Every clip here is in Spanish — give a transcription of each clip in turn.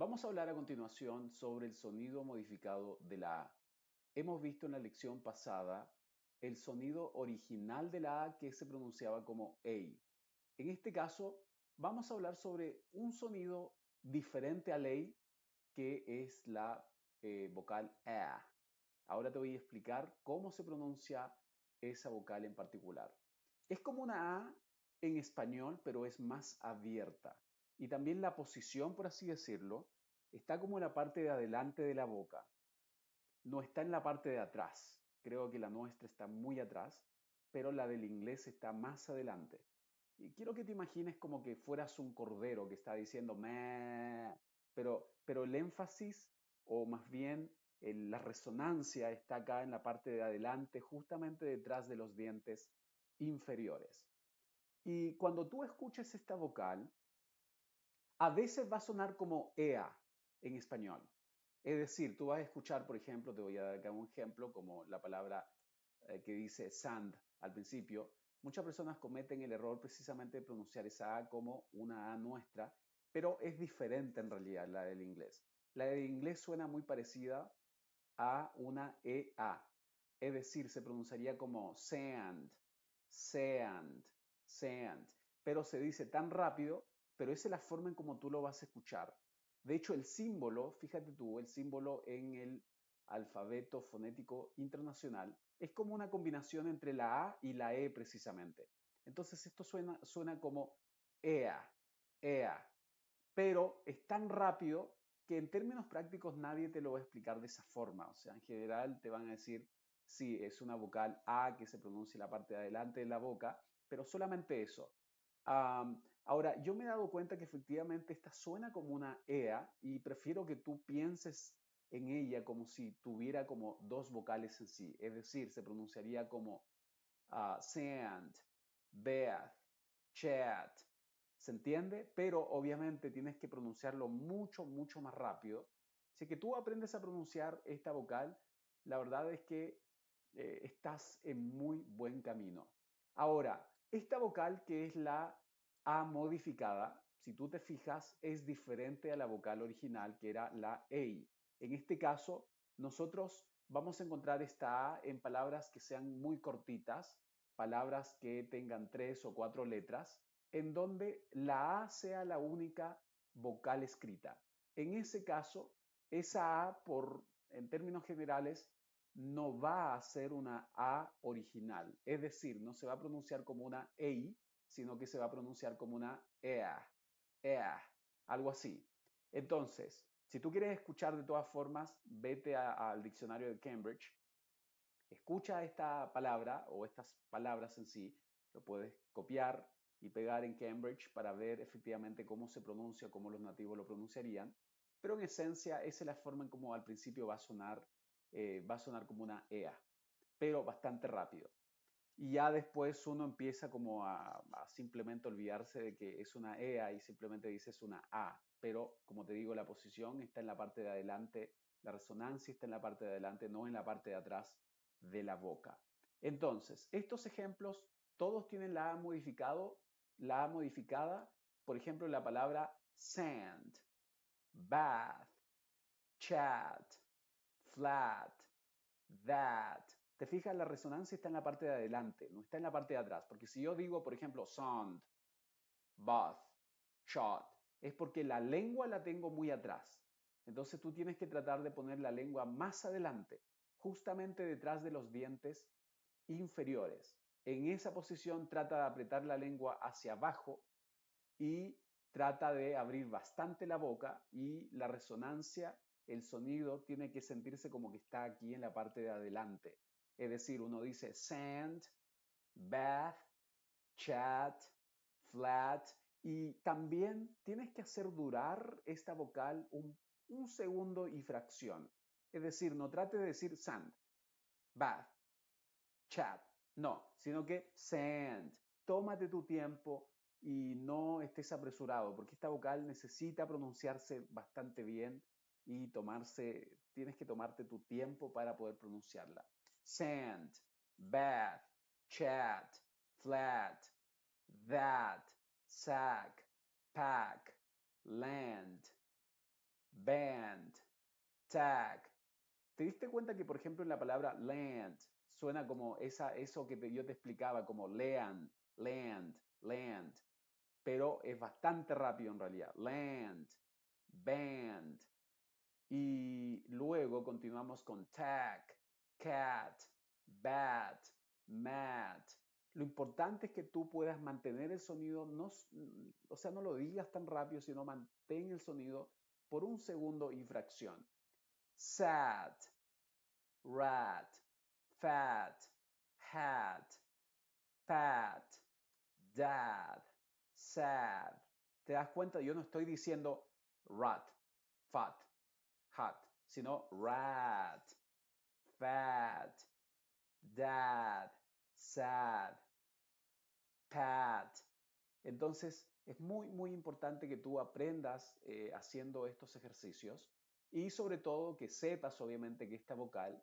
Vamos a hablar a continuación sobre el sonido modificado de la A. Hemos visto en la lección pasada el sonido original de la A que se pronunciaba como A. En este caso, vamos a hablar sobre un sonido diferente al A, que es la vocal A. Ahora te voy a explicar cómo se pronuncia esa vocal en particular. Es como una A en español, pero es más abierta. Y también la posición, por así decirlo, está como en la parte de adelante de la boca. No está en la parte de atrás. Creo que la nuestra está muy atrás, pero la del inglés está más adelante. Y quiero que te imagines como que fueras un cordero que está diciendo meh, pero el énfasis, o más bien la resonancia, está acá en la parte de adelante, justamente detrás de los dientes inferiores. Y cuando tú escuches esta vocal, a veces va a sonar como EA en español. Es decir, tú vas a escuchar, por ejemplo, te voy a dar acá un ejemplo, como la palabra que dice sand al principio. Muchas personas cometen el error precisamente de pronunciar esa A como una A nuestra, pero es diferente en realidad la del inglés. La del inglés suena muy parecida a una EA, es decir, se pronunciaría como sand, sand, sand, pero se dice tan rápido, pero esa es la forma en como tú lo vas a escuchar. De hecho, el símbolo, fíjate tú, el símbolo en el alfabeto fonético internacional es como una combinación entre la A y la E precisamente. Entonces esto suena como EA, EA, pero es tan rápido que en términos prácticos nadie te lo va a explicar de esa forma. O sea, en general te van a decir, sí, es una vocal A que se pronuncia en la parte de adelante de la boca, pero solamente eso. Ahora, yo me he dado cuenta que efectivamente esta suena como una EA y prefiero que tú pienses en ella como si tuviera como dos vocales en sí. Es decir, se pronunciaría como sand, bath, chat. ¿Se entiende? Pero obviamente tienes que pronunciarlo mucho, mucho más rápido. Si que tú aprendes a pronunciar esta vocal, la verdad es que estás en muy buen camino. Ahora, esta vocal que es la A modificada, si tú te fijas, es diferente a la vocal original que era la A. En este caso, nosotros vamos a encontrar esta A en palabras que sean muy cortitas, palabras que tengan 3 o 4 letras, en donde la A sea la única vocal escrita. En ese caso, esa A, en términos generales, no va a ser una A original. Es decir, no se va a pronunciar como una EI, sino que se va a pronunciar como una EA, EA, algo así. Entonces, si tú quieres escuchar de todas formas, vete al diccionario de Cambridge, escucha esta palabra o estas palabras en sí, lo puedes copiar y pegar en Cambridge para ver efectivamente cómo se pronuncia, cómo los nativos lo pronunciarían, pero en esencia esa es la forma en cómo al principio va a sonar como una EA, pero bastante rápido. Y ya después uno empieza como a simplemente olvidarse de que es una EA y simplemente dice es una A. Pero como te digo, la posición está en la parte de adelante, la resonancia está en la parte de adelante, no en la parte de atrás de la boca. Entonces, estos ejemplos todos tienen la A modificada, por ejemplo, la palabra sand, bath, chat, flat, that. Te fijas, la resonancia está en la parte de adelante, no está en la parte de atrás. Porque si yo digo, por ejemplo, sound, bath, shot, es porque la lengua la tengo muy atrás. Entonces tú tienes que tratar de poner la lengua más adelante, justamente detrás de los dientes inferiores. En esa posición trata de apretar la lengua hacia abajo y trata de abrir bastante la boca y la resonancia, el sonido tiene que sentirse como que está aquí en la parte de adelante. Es decir, uno dice sand, bath, chat, flat y también tienes que hacer durar esta vocal un segundo y fracción. Es decir, no trate de decir sand, bath, chat, no, sino que sand. Tómate tu tiempo y no estés apresurado, porque esta vocal necesita pronunciarse bastante bien y tienes que tomarte tu tiempo para poder pronunciarla. Sand, bath, chat, flat, that, sack, pack, land, band, tag. ¿Te diste cuenta que, por ejemplo, en la palabra land suena como eso que yo te explicaba, como land, land, land, pero es bastante rápido en realidad. Land, band. Y luego continuamos con tag, cat, bat, mat. Lo importante es que tú puedas mantener el sonido, no, o sea, no lo digas tan rápido, sino mantén el sonido por un segundo y fracción. Sad, rat, fat, hat, pat, dad, sad. ¿Te das cuenta? Yo no estoy diciendo rat, fat, hat, sino rat, fat, dad, sad, pat. Entonces, es muy, muy importante que tú aprendas haciendo estos ejercicios y sobre todo que sepas, obviamente, que esta vocal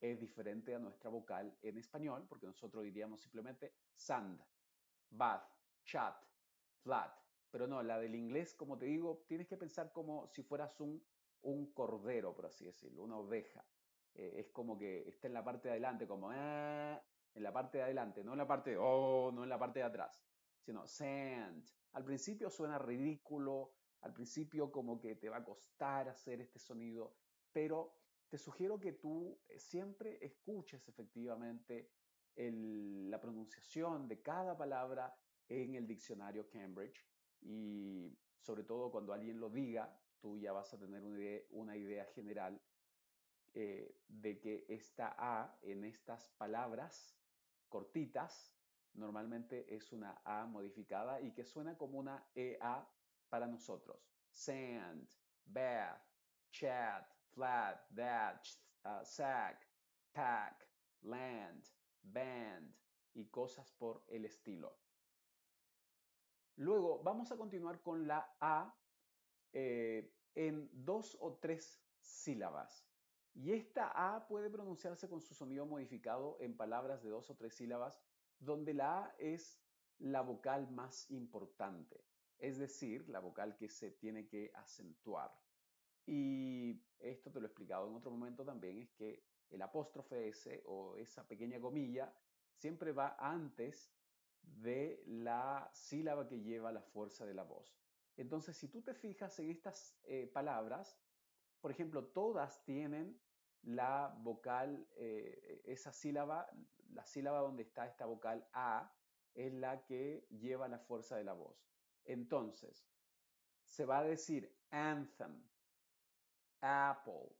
es diferente a nuestra vocal en español, porque nosotros diríamos simplemente sand, bath, chat, flat. Pero no, la del inglés, como te digo, tienes que pensar como si fueras un cordero, por así decirlo, una oveja. Es como que está en la parte de adelante, como en la parte de adelante, no en la parte de oh, no en la parte de atrás, sino sand. Al principio suena ridículo, al principio como que te va a costar hacer este sonido, pero te sugiero que tú siempre escuches efectivamente la pronunciación de cada palabra en el diccionario Cambridge y sobre todo cuando alguien lo diga, tú ya vas a tener una idea general de que esta A en estas palabras cortitas normalmente es una A modificada y que suena como una EA para nosotros. Sand, bath, chat, flat, that, sack, pack, land, band y cosas por el estilo. Luego vamos a continuar con la A en dos o tres sílabas. Y esta A puede pronunciarse con su sonido modificado en palabras de dos o tres sílabas, donde la A es la vocal más importante, es decir, la vocal que se tiene que acentuar. Y esto te lo he explicado en otro momento también, es que el apóstrofe S o esa pequeña comilla siempre va antes de la sílaba que lleva la fuerza de la voz. Entonces, si tú te fijas en estas palabras, por ejemplo, todas tienen la vocal, esa sílaba, la sílaba donde está esta vocal A, es la que lleva la fuerza de la voz. Entonces, se va a decir anthem, apple,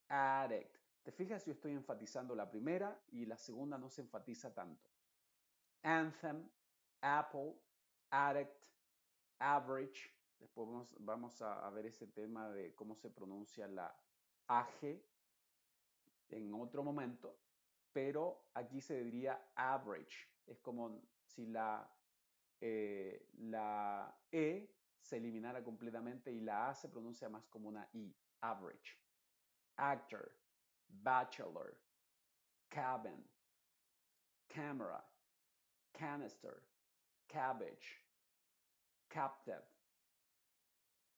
addict. ¿Te fijas? Yo estoy enfatizando la primera y la segunda no se enfatiza tanto. Anthem, apple, addict, average. Después vamos a ver ese tema de cómo se pronuncia la AG en otro momento, pero aquí se diría average. Es como si la E se eliminara completamente y la A se pronuncia más como una I, average. Actor, bachelor, cabin, camera, canister, cabbage, captive,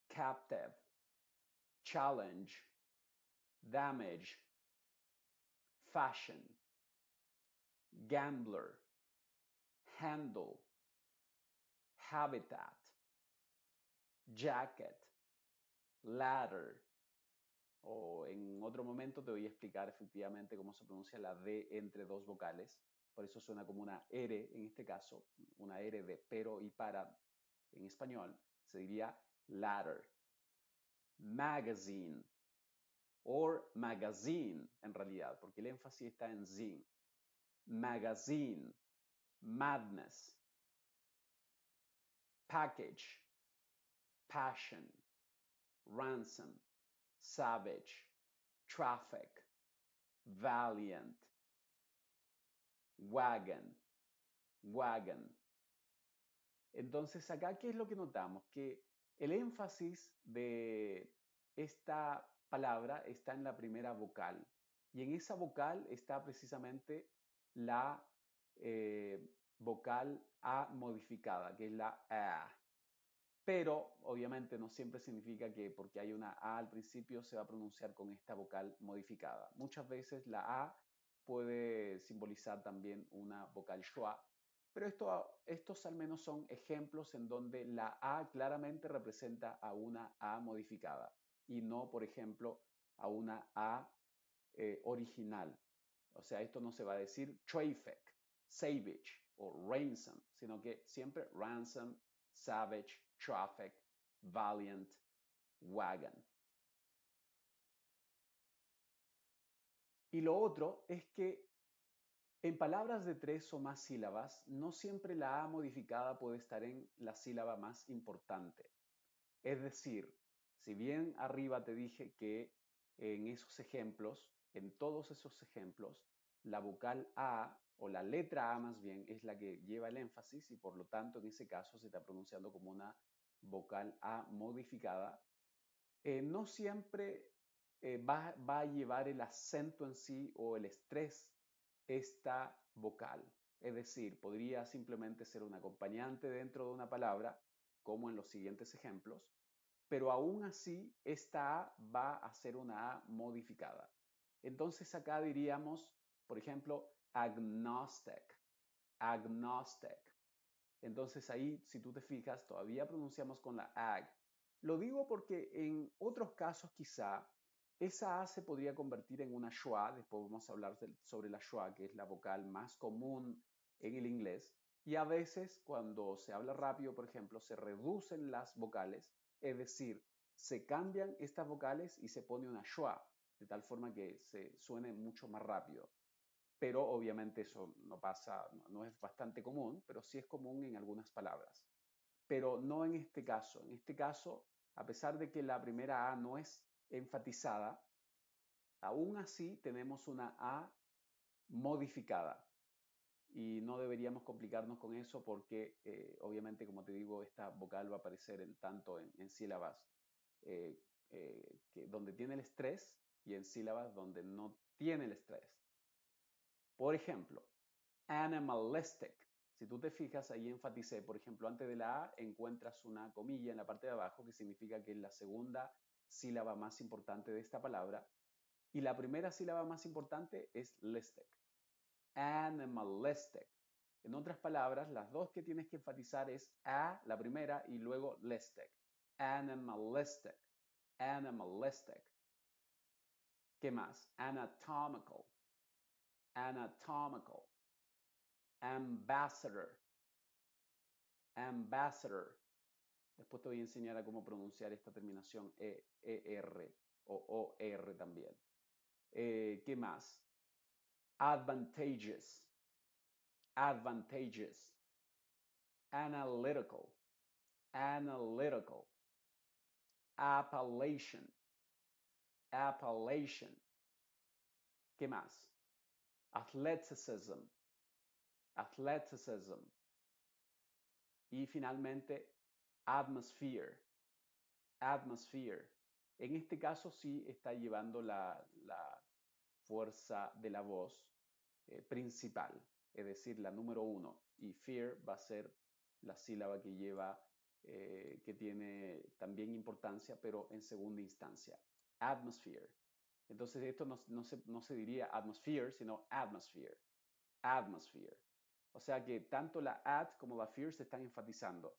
captive, challenge, damage, fashion, gambler, handle, habitat, jacket, ladder. O en otro momento te voy a explicar efectivamente cómo se pronuncia la D entre dos vocales. Por eso suena como una R en este caso, una R de pero y para en español. Se diría ladder. Magazine or magazine en realidad, porque el énfasis está en zine. Magazine, madness, package, passion, ransom, savage, traffic, valiant, wagon, wagon. Entonces, acá, ¿qué es lo que notamos? Que el énfasis de esta palabra está en la primera vocal. Y en esa vocal está precisamente la vocal A modificada, que es la A. pero obviamente no siempre significa que porque hay una A al principio se va a pronunciar con esta vocal modificada. Muchas veces la A puede simbolizar también una vocal schwa, pero estos al menos son ejemplos en donde la A claramente representa a una A modificada y no, por ejemplo, a una A original. O sea, esto no se va a decir traffic, savage o ransom, sino que siempre ransom, savage, traffic, valiant, wagon. Y lo otro es que en palabras de 3 o más sílabas, no siempre la A modificada puede estar en la sílaba más importante. Es decir, si bien arriba te dije que en esos ejemplos, en todos esos ejemplos, la vocal A o la letra A más bien es la que lleva el énfasis y por lo tanto en ese caso se está pronunciando como una vocal A modificada, no siempre va a llevar el acento en sí o el estrés esta vocal. Es decir, podría simplemente ser un acompañante dentro de una palabra, como en los siguientes ejemplos, pero aún así esta A va a ser una A modificada. Entonces acá diríamos, por ejemplo, agnostic, agnostic. Entonces ahí, si tú te fijas, todavía pronunciamos con la ag. Lo digo porque en otros casos quizá esa A se podría convertir en una schwa, después vamos a hablar sobre la schwa, que es la vocal más común en el inglés, y a veces cuando se habla rápido, por ejemplo, se reducen las vocales, es decir, se cambian estas vocales y se pone una schwa, de tal forma que se suene mucho más rápido. Pero obviamente eso no pasa, no es bastante común, pero sí es común en algunas palabras. Pero no en este caso. En este caso, a pesar de que la primera A no es enfatizada, aún así tenemos una A modificada. Y no deberíamos complicarnos con eso porque obviamente, como te digo, esta vocal va a aparecer tanto en sílabas donde tiene el estrés y en sílabas donde no tiene el estrés. Por ejemplo, animalistic. Si tú te fijas, ahí enfaticé, por ejemplo, antes de la A encuentras una comilla en la parte de abajo que significa que es la segunda sílaba más importante de esta palabra y la primera sílaba más importante es listic. Animalistic. En otras palabras, las dos que tienes que enfatizar es A, la primera, y luego listic. Animalistic. Animalistic. ¿Qué más? Anatomical. Anatomical. Ambassador. Ambassador. Después te voy a enseñar a cómo pronunciar esta terminación ER o OR también. ¿Qué más? Advantageous. Advantageous. Analytical. Analytical. Appellation. Appellation. ¿Qué más? Athleticism. Athleticism. Y finalmente, atmosphere. Atmosphere. En este caso sí está llevando la fuerza de la voz principal, es decir, la número uno. Y fear va a ser la sílaba que lleva, que tiene también importancia, pero en segunda instancia. Atmosphere. Entonces esto no se diría atmosphere, sino atmosphere. Atmosphere. O sea que tanto la at como la fear se están enfatizando,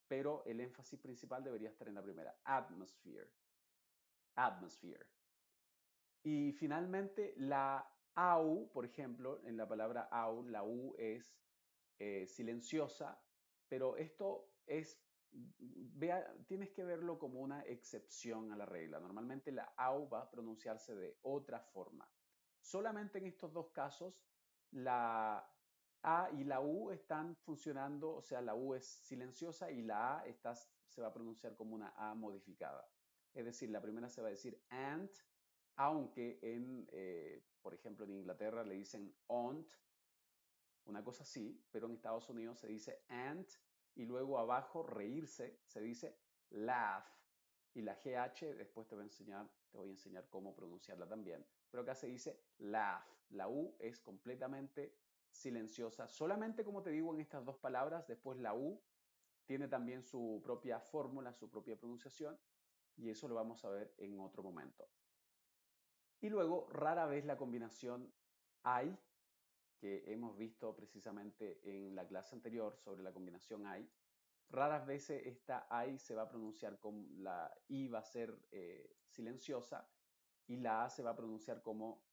pero el énfasis principal debería estar en la primera. Atmosphere. Atmosphere. Y finalmente la AU, por ejemplo, en la palabra AU, la U es silenciosa, pero esto es, tienes que verlo como una excepción a la regla. Normalmente la AU va a pronunciarse de otra forma. Solamente en estos dos casos, la A y la U están funcionando, o sea, la U es silenciosa y la A se va a pronunciar como una A modificada. Es decir, la primera se va a decir ant, aunque por ejemplo, en Inglaterra le dicen ont, una cosa así, pero en Estados Unidos se dice ant y luego abajo reírse se dice laugh. Y la GH después te voy a enseñar cómo pronunciarla también. Pero acá se dice laugh. La U es completamente silenciosa. Solamente como te digo en estas dos palabras, después la U tiene también su propia fórmula, su propia pronunciación, y eso lo vamos a ver en otro momento. Y luego, rara vez la combinación I, que hemos visto precisamente en la clase anterior sobre la combinación I, raras veces esta I se va a pronunciar como la I va a ser silenciosa y la A se va a pronunciar como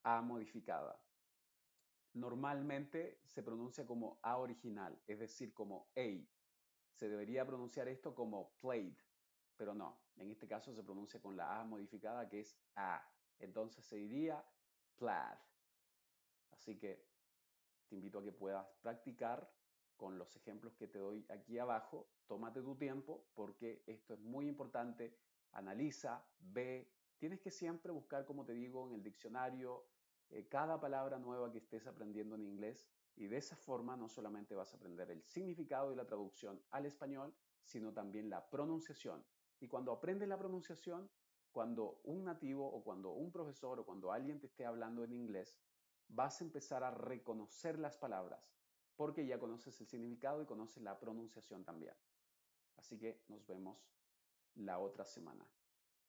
A modificada. Normalmente se pronuncia como A original, es decir, como A. Se debería pronunciar esto como played, pero no. En este caso se pronuncia con la A modificada que es A. Entonces se diría plaid. Así que te invito a que puedas practicar con los ejemplos que te doy aquí abajo. Tómate tu tiempo porque esto es muy importante. Analiza, ve. Tienes que siempre buscar, como te digo, en el diccionario cada palabra nueva que estés aprendiendo en inglés y de esa forma no solamente vas a aprender el significado y la traducción al español, sino también la pronunciación. Y cuando aprendes la pronunciación, cuando un nativo o cuando un profesor o cuando alguien te esté hablando en inglés, vas a empezar a reconocer las palabras porque ya conoces el significado y conoces la pronunciación también. Así que nos vemos la otra semana.